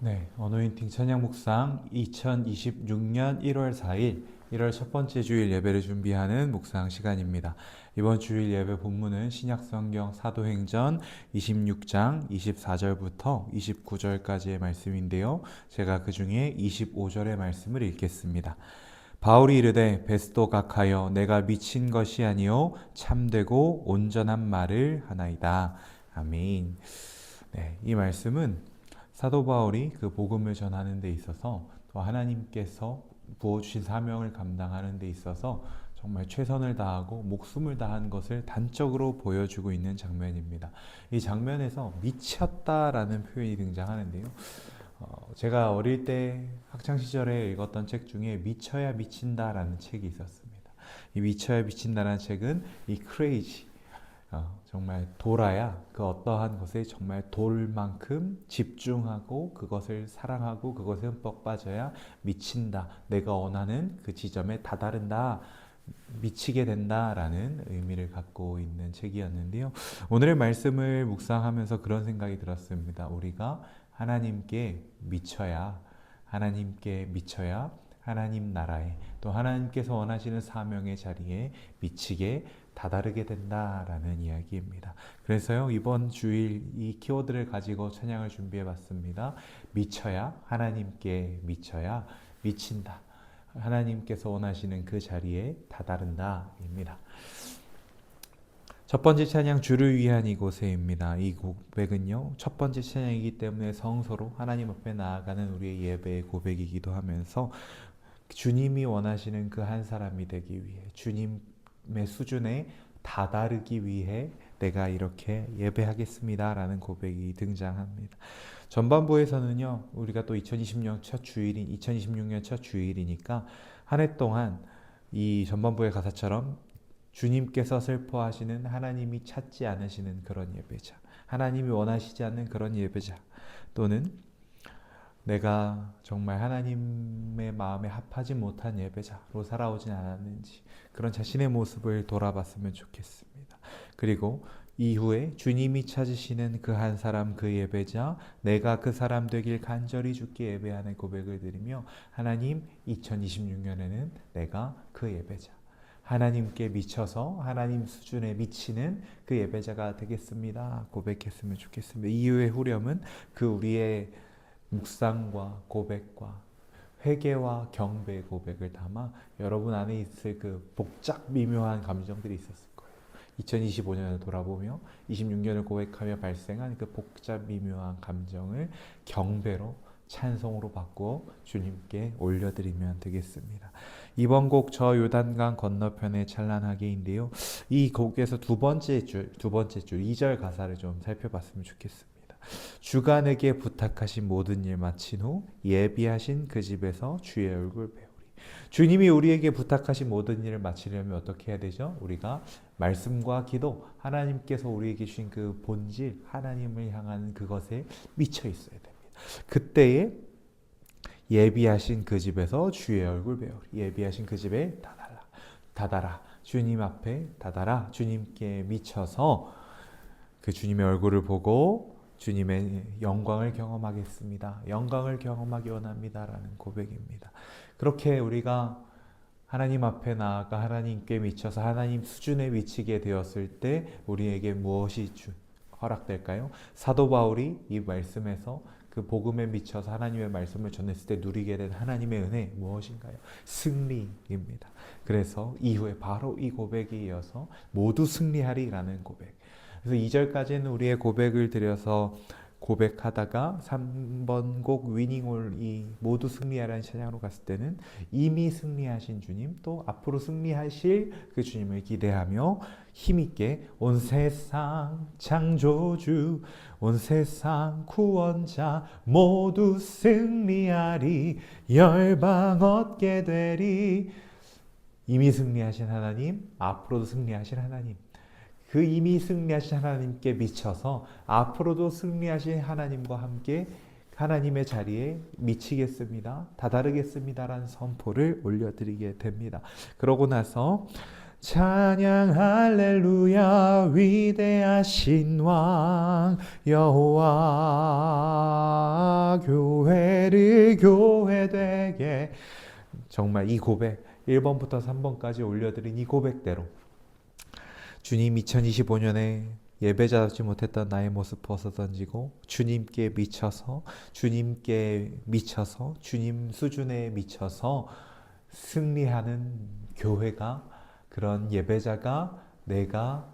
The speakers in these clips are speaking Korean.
네, 어노인팅 찬양 묵상 2026년 1월 4일 1월 첫 번째 주일 예배를 준비하는 묵상 시간입니다. 이번 주일 예배 본문은 신약성경 사도행전 26장 24절부터 29절까지의 말씀인데요. 제가 그 중에 25절의 말씀을 읽겠습니다. 바울이 이르되 베스도 각하여 내가 미친 것이 아니요 참되고 온전한 말을 하나이다. 아멘. 네, 이 말씀은 사도 바울이 그 복음을 전하는 데 있어서 또 하나님께서 부어주신 사명을 감당하는 데 있어서 정말 최선을 다하고 목숨을 다한 것을 단적으로 보여주고 있는 장면입니다. 이 장면에서 미쳤다라는 표현이 등장하는데요. 제가 어릴 때 학창 시절에 읽었던 책 중에 미쳐야 미친다라는 책이 있었습니다. 이 미쳐야 미친다라는 책은 이 크레이지, 정말 돌아야 그 어떠한 것에 정말 돌만큼 집중하고 그것을 사랑하고 그것에 흠뻑 빠져야 미친다. 내가 원하는 그 지점에 다다른다. 미치게 된다라는 의미를 갖고 있는 책이었는데요. 오늘의 말씀을 묵상하면서 그런 생각이 들었습니다. 우리가 하나님께 미쳐야 하나님 나라에 또 하나님께서 원하시는 사명의 자리에 미치게 다다르게 된다라는 이야기입니다. 그래서요, 이번 주일 이 키워드를 가지고 찬양을 준비해 봤습니다. 하나님께 미쳐야 미친다. 하나님께서 원하시는 그 자리에 다다른다 입니다. 첫 번째 찬양 주를 위한 이곳에입니다. 이 고백은요, 첫 번째 찬양이기 때문에 성서로 하나님 앞에 나아가는 우리의 예배의 고백이기도 하면서 주님이 원하시는 그 한 사람이 되기 위해 주님의 수준에 다다르기 위해 내가 이렇게 예배하겠습니다 라는 고백이 등장합니다. 전반부에서는요, 우리가 또 2026년 첫 주일이니까 한 해 동안 이 전반부의 가사처럼 주님께서 슬퍼하시는 하나님이 찾지 않으시는 그런 예배자, 하나님이 원하시지 않는 그런 예배자, 또는 내가 정말 하나님의 마음에 합하지 못한 예배자로 살아오진 않았는지 그런 자신의 모습을 돌아봤으면 좋겠습니다. 그리고 이후에 주님이 찾으시는 그 한 사람, 그 예배자, 내가 그 사람 되길 간절히 주께 예배하는 고백을 드리며, 하나님, 2026년에는 내가 그 예배자, 하나님께 미쳐서 하나님 수준에 미치는 그 예배자가 되겠습니다 고백했으면 좋겠습니다. 이후의 후렴은 그 우리의 묵상과 고백과 회개와 경배의 고백을 담아 여러분 안에 있을 그 복잡 미묘한 감정들이 있었을 거예요. 2025년을 돌아보며 26년을 고백하며 발생한 그 복잡 미묘한 감정을 경배로, 찬송으로 바꾸어 주님께 올려드리면 되겠습니다. 이번 곡 저 요단강 건너편의 찬란하게인데요. 이 곡에서 두 번째 줄 2절 가사를 좀 살펴봤으면 좋겠습니다. 주가 내게 부탁하신 모든 일 마친 후 예비하신 그 집에서 주의 얼굴 배우리. 주님이 우리에게 부탁하신 모든 일을 마치려면 어떻게 해야 되죠? 우리가 말씀과 기도, 하나님께서 우리에게 주신 그 본질, 하나님을 향하는 그것에 미쳐 있어야 됩니다. 그때에 예비하신 그 집에서 주의 얼굴 배우리. 예비하신 그 집에 다다라. 주님 앞에 다다라. 주님께 미쳐서 그 주님의 얼굴을 보고 주님의 영광을 경험하겠습니다. 영광을 경험하기 원합니다라는 고백입니다. 그렇게 우리가 하나님 앞에 나아가 하나님께 미쳐서 하나님 수준에 미치게 되었을 때 우리에게 무엇이 허락될까요? 사도 바울이 이 말씀에서 그 복음에 미쳐서 하나님의 말씀을 전했을 때 누리게 된 하나님의 은혜 무엇인가요? 승리입니다. 그래서 이후에 바로 이 고백에 이어서 모두 승리하리라는 고백. 그래서 2절까지는 우리의 고백을 드려서 고백하다가 3번 곡 위닝올 이 모두 승리하라는 찬양으로 갔을 때는 이미 승리하신 주님, 또 앞으로 승리하실 그 주님을 기대하며 힘있게 온 세상 창조주, 온 세상 구원자 모두 승리하리, 열방 얻게 되리. 이미 승리하신 하나님, 앞으로도 승리하실 하나님, 그 이미 승리하신 하나님께 미쳐서 앞으로도 승리하신 하나님과 함께 하나님의 자리에 미치겠습니다. 다다르겠습니다라는 선포를 올려드리게 됩니다. 그러고 나서 찬양 할렐루야 위대하신 왕 여호와 교회를 교회되게 정말 이 고백 1번부터 3번까지 올려드린 이 고백대로 주님 2025년에 예배자답지 못했던 나의 모습 벗어던지고 주님께 미쳐서 주님 수준에 미쳐서 승리하는 교회가 그런 예배자가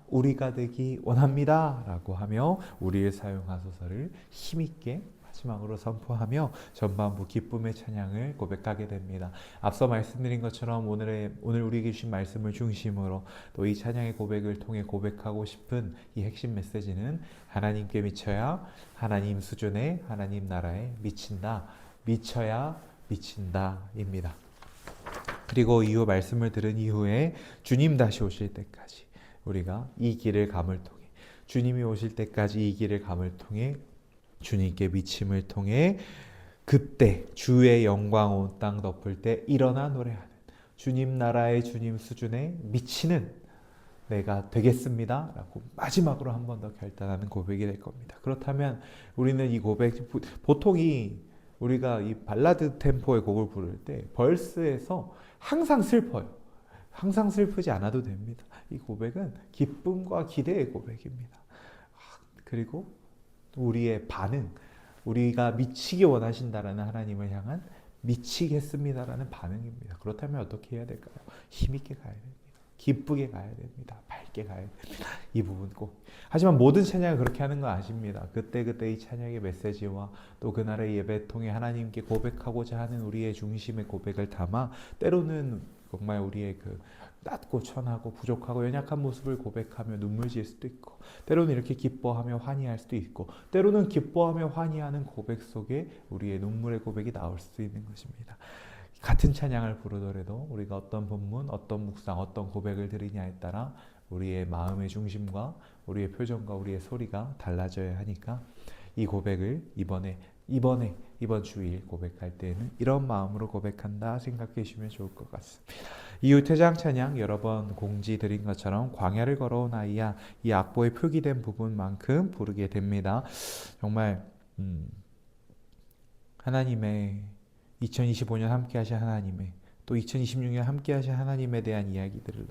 우리가 되기 원합니다 라고 하며 우리를 사용하소서를 힘있게 마지막으로 선포하며 전반부 기쁨의 찬양을 고백하게 됩니다. 앞서 말씀드린 것처럼 오늘 우리에게 주신 말씀을 중심으로 또 이 찬양의 고백을 통해 고백하고 싶은 이 핵심 메시지는 하나님께 미쳐야 하나님 수준의 하나님 나라에 미쳐야 미친다입니다. 그리고 이후 말씀을 들은 이후에 주님 다시 오실 때까지 우리가 이 길을 감을 통해 주님이 오실 때까지 이 길을 감을 통해 주님께 미침을 통해 그때 주의 영광 온 땅 덮을 때 일어나 노래하는 주님 나라의 주님 수준에 미치는 내가 되겠습니다 라고 마지막으로 한 번 더 결단하는 고백이 될 겁니다. 그렇다면 우리는 이 고백 보통이 우리가 이 발라드 템포의 곡을 부를 때 벌스에서 항상 슬퍼요. 항상 슬프지 않아도 됩니다. 이 고백은 기쁨과 기대의 고백입니다. 그리고 우리의 반응, 우리가 미치기 원하신다라는 하나님을 향한 미치겠습니다라는 반응입니다. 그렇다면 어떻게 해야 될까요? 힘있게 가야 됩니다. 기쁘게 가야 됩니다. 밝게 가야 됩니다. 이 부분 꼭. 하지만 모든 찬양을 그렇게 하는 거 아십니다. 그때그때 이 찬양의 메시지와 또 그날의 예배 통해 하나님께 고백하고자 하는 우리의 중심의 고백을 담아 때로는 정말 우리의 그 낮고 천하고 부족하고 연약한 모습을 고백하며 눈물 지을 수도 있고 때로는 이렇게 기뻐하며 환희할 수도 있고 때로는 기뻐하며 환희하는 고백 속에 우리의 눈물의 고백이 나올 수도 있는 것입니다. 같은 찬양을 부르더라도 우리가 어떤 본문, 어떤 묵상, 어떤 고백을 드리냐에 따라 우리의 마음의 중심과 우리의 표정과 우리의 소리가 달라져야 하니까 이 고백을 이번 주일 고백할 때는 이런 마음으로 고백한다 생각해 주시면 좋을 것 같습니다. 이후 퇴장 찬양 여러 번 공지 드린 것처럼 광야를 걸어온 아이야 이 악보에 표기된 부분만큼 부르게 됩니다. 정말 하나님의 2025년 함께 하신 하나님의 또 2026년 함께 하신 하나님에 대한 이야기들을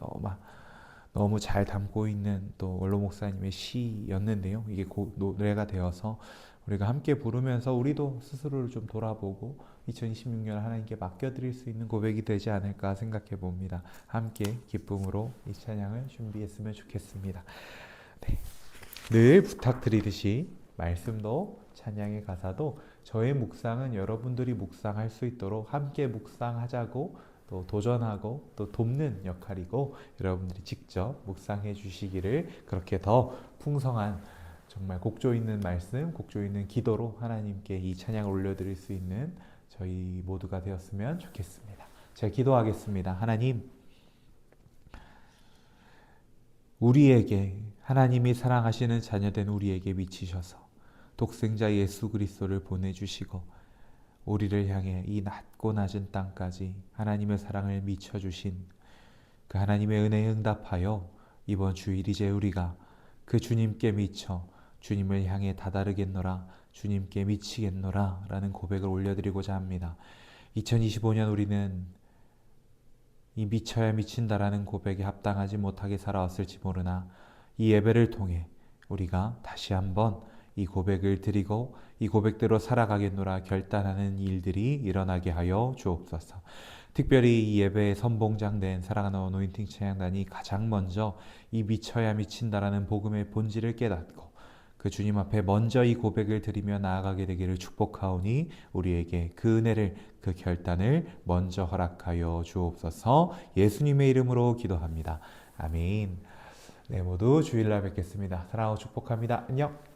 너무 잘 담고 있는 또 원로 목사님의 시였는데요. 이게 노래가 되어서 우리가 함께 부르면서 우리도 스스로를 좀 돌아보고 2026년 하나님께 맡겨드릴 수 있는 고백이 되지 않을까 생각해 봅니다. 함께 기쁨으로 이 찬양을 준비했으면 좋겠습니다. 네. 늘 부탁드리듯이 말씀도 찬양의 가사도 저의 묵상은 여러분들이 묵상할 수 있도록 함께 묵상하자고 또 도전하고 또 돕는 역할이고 여러분들이 직접 묵상해 주시기를 그렇게 더 풍성한 정말 곡조 있는 말씀, 곡조 있는 기도로 하나님께 이 찬양을 올려드릴 수 있는 저희 모두가 되었으면 좋겠습니다. 제가 기도하겠습니다. 하나님, 우리에게 하나님이 사랑하시는 자녀된 우리에게 미치셔서 독생자 예수 그리스도를 보내주시고 우리를 향해 이 낮고 낮은 땅까지 하나님의 사랑을 미쳐주신 그 하나님의 은혜에 응답하여 이번 주일 이제 우리가 그 주님께 미쳐 주님을 향해 다다르겠노라 주님께 미치겠노라 라는 고백을 올려드리고자 합니다. 2025년 우리는 이 미쳐야 미친다라는 고백에 합당하지 못하게 살아왔을지 모르나 이 예배를 통해 우리가 다시 한번 이 고백을 드리고 이 고백대로 살아가겠노라 결단하는 일들이 일어나게 하여 주옵소서. 특별히 이 예배의 선봉장된 사랑하는 어노인팅 찬양단이 가장 먼저 이 미쳐야 미친다라는 복음의 본질을 깨닫고 그 주님 앞에 먼저 이 고백을 드리며 나아가게 되기를 축복하오니 우리에게 그 은혜를 그 결단을 먼저 허락하여 주옵소서. 예수님의 이름으로 기도합니다. 아멘. 네, 모두 주일날 뵙겠습니다. 사랑하고 축복합니다. 안녕.